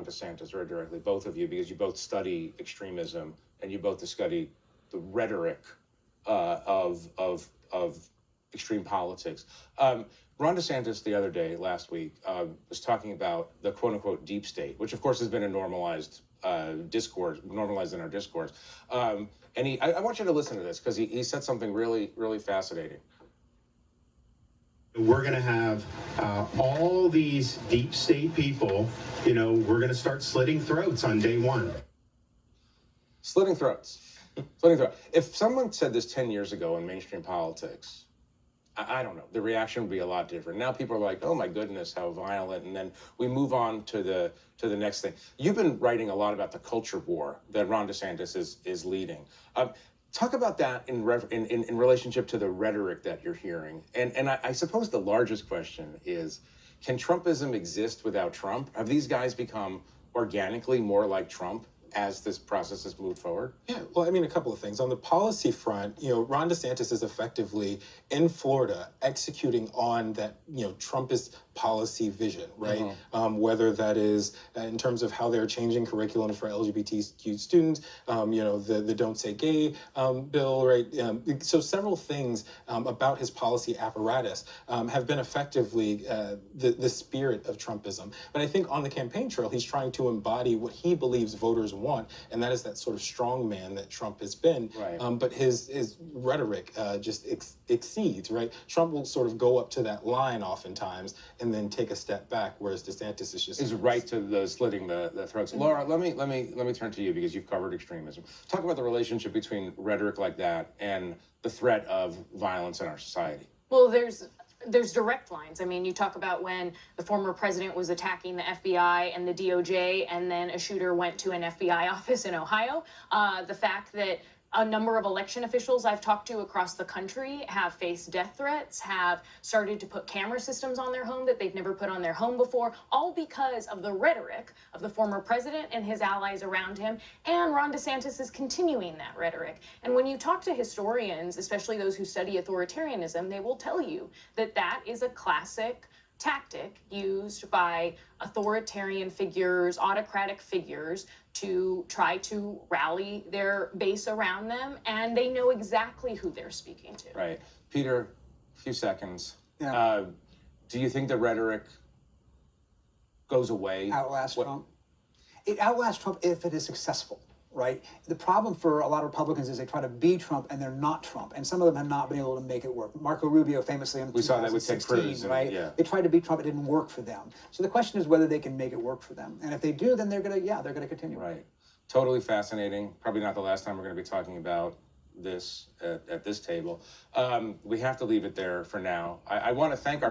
Ron DeSantis very directly, both of you, because you both study extremism and you both study the rhetoric of extreme politics. Ron DeSantis the other day, last week, was talking about the quote unquote deep state, which of course has been a normalized normalized in our discourse. And I want you to listen to this because he said something really, really fascinating. We're going to have all these deep state people, we're going to start slitting throats on day one. Slitting throats. Slitting throats. If someone said this 10 years ago in mainstream politics, I don't know, the reaction would be a lot different. Now people are like, oh my goodness, how violent. And then we move on to the next thing. You've been writing a lot about the culture war that Ron DeSantis is leading. Talk about that in relationship to the rhetoric that you're hearing. And I suppose the largest question is, can Trumpism exist without Trump? Have these guys become organically more like Trump as this process has moved forward? Yeah, well, I mean, a couple of things. On the policy front, Ron DeSantis is effectively in Florida executing on that, Trumpist policy vision, right? Mm-hmm. Whether that is in terms of how they're changing curriculum for LGBTQ students, the Don't Say Gay bill, right? So several things about his policy apparatus have been effectively the spirit of Trumpism. But I think on the campaign trail, he's trying to embody what he believes voters want, and that is that sort of strong man that Trump has been. Right. But his rhetoric just exceeds, right? Trump will sort of go up to that line oftentimes and then take a step back, whereas DeSantis is right to the slitting the throats. Mm-hmm. Laura, let me turn to you because you've covered extremism. Talk about the relationship between rhetoric like that and the threat of violence in our society. Well, there's direct lines. I mean, you talk about when the former president was attacking the FBI and the DOJ, and then a shooter went to an FBI office in Ohio. The fact that a number of election officials I've talked to across the country have faced death threats, have started to put camera systems on their home that they've never put on their home before, all because of the rhetoric of the former president and his allies around him. And Ron DeSantis is continuing that rhetoric. And when you talk to historians, especially those who study authoritarianism, they will tell you that that is a classic tactic used by authoritarian figures, autocratic figures, to try to rally their base around them, and they know exactly who they're speaking to. Right. Peter, a few seconds. Yeah. Do you think the rhetoric goes away? Outlast Trump? It outlasts Trump if it is successful. Right? The problem for a lot of Republicans is they try to be Trump and they're not Trump, and some of them have not been able to make it work. Marco Rubio famously in 2016, right? Yeah. They tried to be Trump, it didn't work for them. So the question is whether they can make it work for them, and if they do, then they're gonna continue. Right. Totally fascinating. Probably not the last time we're going to be talking about this at this table. We have to leave it there for now. I want to thank our